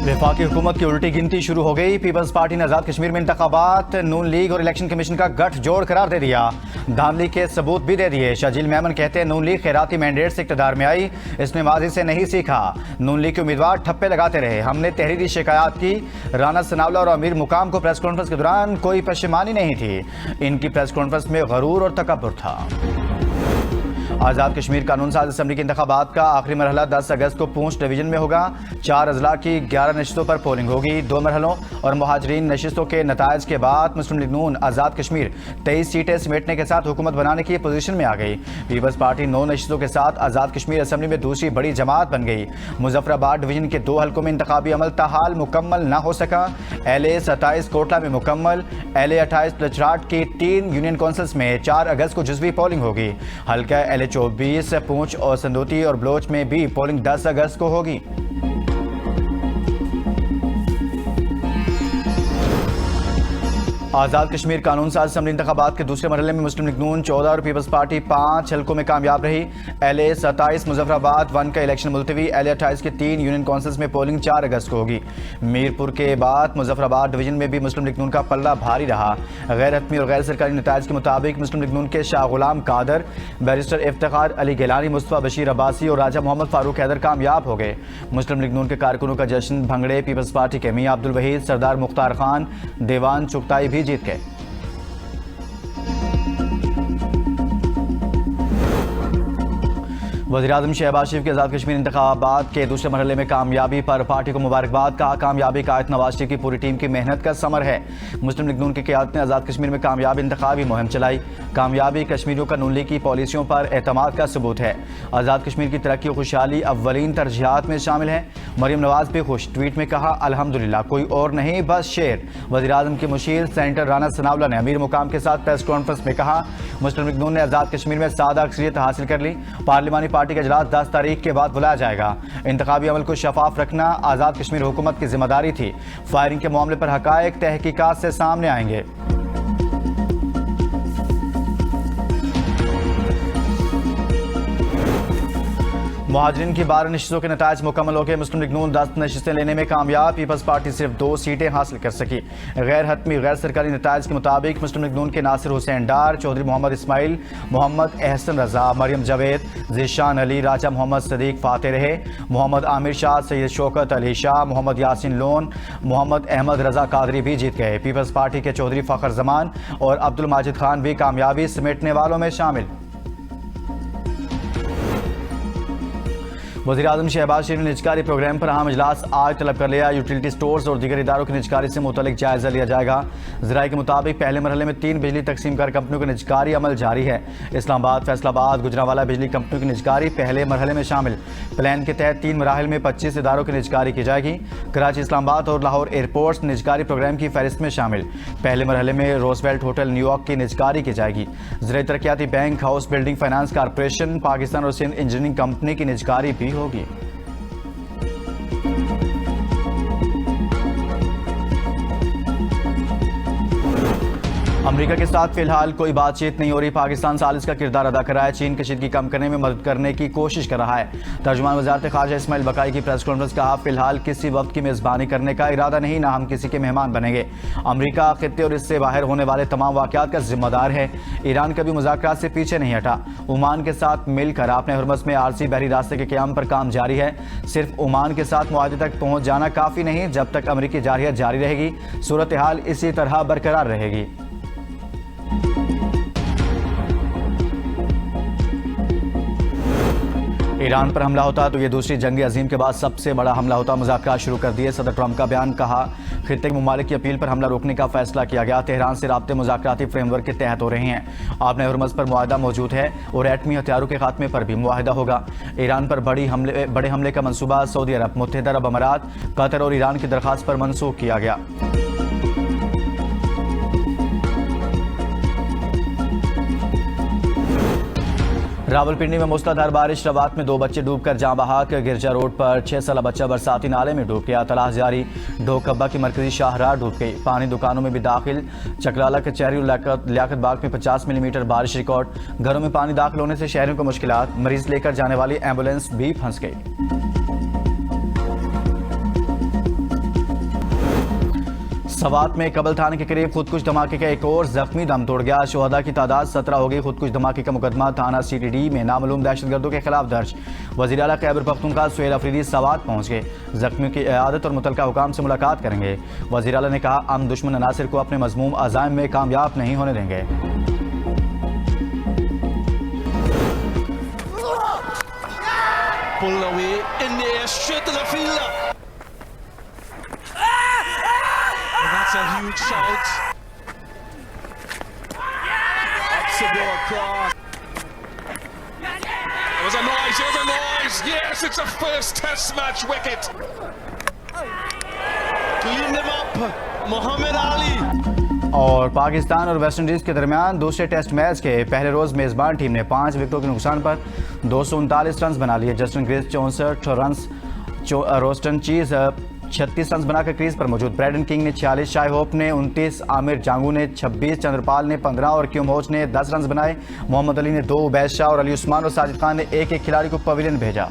वफाकी हुकूमत की उल्टी गिनती शुरू हो गई। पीपल्स पार्टी ने आज़ाद कश्मीर में इंतखाबात नून लीग और इलेक्शन कमीशन का गठजोड़ करार दे दिया। धांधली के सबूत भी दे दिए। शाजिल मेमन कहते हैं नून लीग खैराती मैंडेट से इक़्तिदार में आई, इसने माजी से नहीं सीखा। नून लीग के उम्मीदवार ठप्पे लगाते रहे, हमने तहरीरी शिकायत की। राना सनावला और अमीर मुकाम को प्रेस कॉन्फ्रेंस के दौरान कोई पशेमानी नहीं थी, इनकी प्रेस कॉन्फ्रेंस में गरूर और तकब्बुर था। आज़ाद कश्मीर कानून साज असम्बली के इंतखाबात का आखिरी मरहला 10 अगस्त को पूंछ डिवीजन में होगा। 4 अजला की 11 नशिस्तों पर पोलिंग होगी। 2 मरहलों और मुहाजिरीन नशिस्तों के नतायज के बाद मुस्लिम लीग नून आज़ाद कश्मीर 23 सीटें समेटने के साथ हुकूमत बनाने की पोजीशन में आ गई। पीपल्स पार्टी 9 नशिस्तों के साथ आज़ाद कश्मीर असम्बली में दूसरी बड़ी जमात बन गई। मुजफ्फराबाद डिवीजन के 2 हल्कों में इंतखाबी अमल ताहाल मुकम्मल न हो सका। LA 27 कोटला में मुकम्मल। LA 28 लचराट की 3 यूनियन काउंसिल्स में 4 अगस्त को जुज़वी पोलिंग होगी। हल्का LA 24 पूंछ और संदूती और बलोच में भी पोलिंग 10 अगस्त को होगी। आज़ाद कश्मीर कानून साज असम्बली इंतखाबात के दूसरे मरहले में मुस्लिम लीग नून 14 और पीपल्स पार्टी 5 हल्कों में कामयाब रही। LA 27 मुजफ्फराबाद 1 का इलेक्शन मुलतवी। LA 28 की 3 यूनियन काउंसिल्स में पोलिंग 4 अगस्त को होगी। मीरपुर के बाद मुजफ्फराबाद डिवीजन में भी मुस्लिम लीग नून का पल्ला भारी रहा। गैर हतमी और गैर सरकारी नतायज के मुताबिक मुस्लिम लीग नून के शाह गुलाम कादर, बैरिस्टर इफ्तिखार अली गिलानी, मुस्तफा बशीर अब्बासी और राजा मोहम्मद फारूक हैदर कामयाब हो गए। मुस्लिम लीग नून के कारकुनों का जश्न भंगड़े पीपल्स पार्टी के मियां अब्दुल वहीद, सरदार मुख्तार खान, देवान चुगताई भी जीत गए। वज़ीर-ए-आज़म शहबाज शरीफ के आज़ाद कश्मीर इंतखाबात के दूसरे मरहले में कामयाबी पर पार्टी को मुबारकबाद। कहा कामयाबी कायद नवाज शरीफ की पूरी टीम की मेहनत का समर है। मुस्लिम लीग नून की क़यादत ने आज़ाद कश्मीर में कामयाबी इंतखाबी मुहिम चलाई। कामयाबी कश्मीरियों का नून लीग की पॉलिसियों पर एतमाद का सबूत है। आज़ाद कश्मीर की तरक्की और खुशहाली अव्वलीन तरजीहात में शामिल है। मरियम नवाज भी खुश, ट्वीट में कहा अल्हम्दुलिल्लाह, कोई और नहीं बस शेर। वज़ीर-ए-आज़म के मुशीर सेनेटर राना सनावला ने अमीर मुकाम के साथ प्रेस कॉन्फ्रेंस में कहा मुस्लिम लीग नून ने आज़ाद कश्मीर में सादा अक्सरियत हासिल कर ली। पार्लिमानी पार्टी का इजलास 10 तारीख के बाद बुलाया जाएगा। इंतखाबी अमल को शफाफ रखना आज़ाद कश्मीर हुकूमत की जिम्मेदारी थी। फायरिंग के मामले पर हकायक तहकीकात से सामने आएंगे। मुहाजिरीन की 12 नशिस्तों के नतायज मुकम्मल हो गए। मुस्लिम लीग नून 10 नशिस्तें लेने में कामयाब। पीपल्स पार्टी सिर्फ 2 सीटें हासिल कर सकी। गैर हतमी गैर सरकारी नतायज के मुताबिक मुस्लिम लीग नून के नासिर हुसैन डार, चौधरी मोहम्मद इस्माइल, मोहम्मद एहसन रजा, मरियम जावेद, ज़ीशान अली, राजा मोहम्मद सदीक फाते रहे। मोहम्मद आमिर शाह, सैयद शौकत अली शाह, मोहम्मद यासिन लोन, मोहम्मद अहमद रजा कादरी भी जीत गए। पीपल्स पार्टी के चौधरी फ़खर जमान और अब्दुल माजिद खान भी कामयाबी समेटने वालों में शामिल। वज़ीर-ए-आज़म शहबाज शरीफ ने निजकारी प्रोग्राम पर अहम इजलास आज तलब कर लिया। यूटिलिटी स्टोर्स और दीगर इदारों की निजकारी से मुतल्लिक जायजा लिया जाएगा। ज़राए के मुताबिक पहले मरहले में 3 बिजली तकसीम कार कंपनियों का निजकारी अमल जारी है। इस्लामाबाद, फैसलाबाद, गुजरांवाला बिजली कंपनियों की निजकारी पहले मरहले में शामिल। प्लान के तहत 3 मराहिल में 25 इदारों की निजकारी की जाएगी। कराची, इस्लामाबाद और लाहौर एयरपोर्ट्स निजकारी प्रोग्राम की फहरिस्त में शामिल। पहले मरहले में रोजवेल्ट होटल न्यूयॉर्क की निजकारी की जाएगी। Zarai Taraqiati bank, house building finance corporation Pakistan और सिंध इंजीनियरिंग कंपनी की निजकारी भी होगी। अमेरिका के साथ फिलहाल कोई बातचीत नहीं हो रही। पाकिस्तान सालिस का किरदार अदा कर रहा है। चीन कशीदगी कम करने में मदद करने की कोशिश कर रहा है। तर्जुमान वज़ारत ख़ारिजा इस्माइल बकाई की प्रेस कॉन्फ्रेंस कहा फिलहाल किसी वक्त की मेज़बानी करने का इरादा नहीं, ना हम किसी के मेहमान बनेंगे। अमेरिका खित्ते और इससे बाहर होने वाले तमाम वाक़यात का जिम्मेदार है। ईरान कभी मुज़ाकरात से पीछे नहीं हटा। ओमान के साथ मिलकर अपने हुर्मस में आरसी बहरी रास्ते के क़याम पर काम जारी है। सिर्फ ओमान के साथ मुआहदे तक पहुँच जाना काफ़ी नहीं, जब तक अमरीकी जारहियत जारी रहेगी सूरत हाल इसी तरह बरकरार रहेगी। ईरान पर हमला होता तो ये दूसरी जंग अजीम के बाद सबसे बड़ा हमला होता। मुज़ाकरात शुरू कर दिए। सदर ट्रंप का बयान, कहा खित्ते के ममालिक की अपील पर हमला रोकने का फैसला किया गया। तेहरान से राब्ते मुज़ाकराती फ्रेमवर्क के तहत हो रहे हैं। आपने हुर्मस पर मुआहदा मौजूद है और एटमी हथियारों के खात्मे पर भी मुआहदा होगा। ईरान पर बड़े हमले का मंसूबा सऊदी अरब, मुत्तहिदा अरब अमारात, कतर और ईरान की दरख्वास्त पर मनसूख किया गया। रावलपिंडी में मूसलाधार बारिश, रवात में 2 बच्चे डूबकर जाँ बहाक। गिरजा रोड पर 6 साला बच्चा बरसाती नाले में डूब गया। तलाश जारी। ढोकब्बा की मरकजी शाहराह डूब गई। पानी दुकानों में भी दाखिल। चकलाला के चेहरी लियाकत बाग में 50 मिलीमीटर बारिश रिकॉर्ड। घरों में पानी दाखिल होने से शहरियों को मुश्किलात। मरीज लेकर जाने वाली एम्बुलेंस भी फंस गई। सवात में कबल थाने के करीब खुदकुश धमाके का एक और जख्मी दम तोड़ गया। शोहदा की तादाद 17 हो गई। खुदकुश धमाके का मुकदमा थाना CTD में नामालूम दहशतगर्दों के खिलाफ दर्ज। वज़ीर आला खैबर पख्तूनख्वा सुहेल अफरीदी सवात पहुंच गए। जख्मियों की इयादत और मुतलका हुकाम से मुलाकात करेंगे। वज़ीर आला ने कहा, हम दुश्मन अनासिर को अपने मज़मूम अज़ाइम में कामयाब नहीं होने देंगे। Pull away in the air, straight to the fielder. And that's a huge shout. That's the ball across. There was a noise, there was a noise. Yes, it's a first test match wicket. Cleaned him up, Muhammad Ali. और पाकिस्तान और West Indies के दरमियान दूसरे test match के पहले रोज़ मेज़बान team ने 5 विकेटों के नुकसान पर 239 रन बना लिए। जस्टिन ग्रेस 64 रन, रोस्टन चीज़ 36 रन बनाकर क्रीज पर मौजूद। ब्रैडन किंग ने 46, शाय होप ने 29, आमिर जांगू ने 26, चंद्रपाल ने 15 और क्यूम होच ने 10 रन बनाए। मोहम्मद अली ने 2, उबैद शाह और अली उस्मान और साजिद खान ने एक खिलाड़ी को पवेलियन भेजा।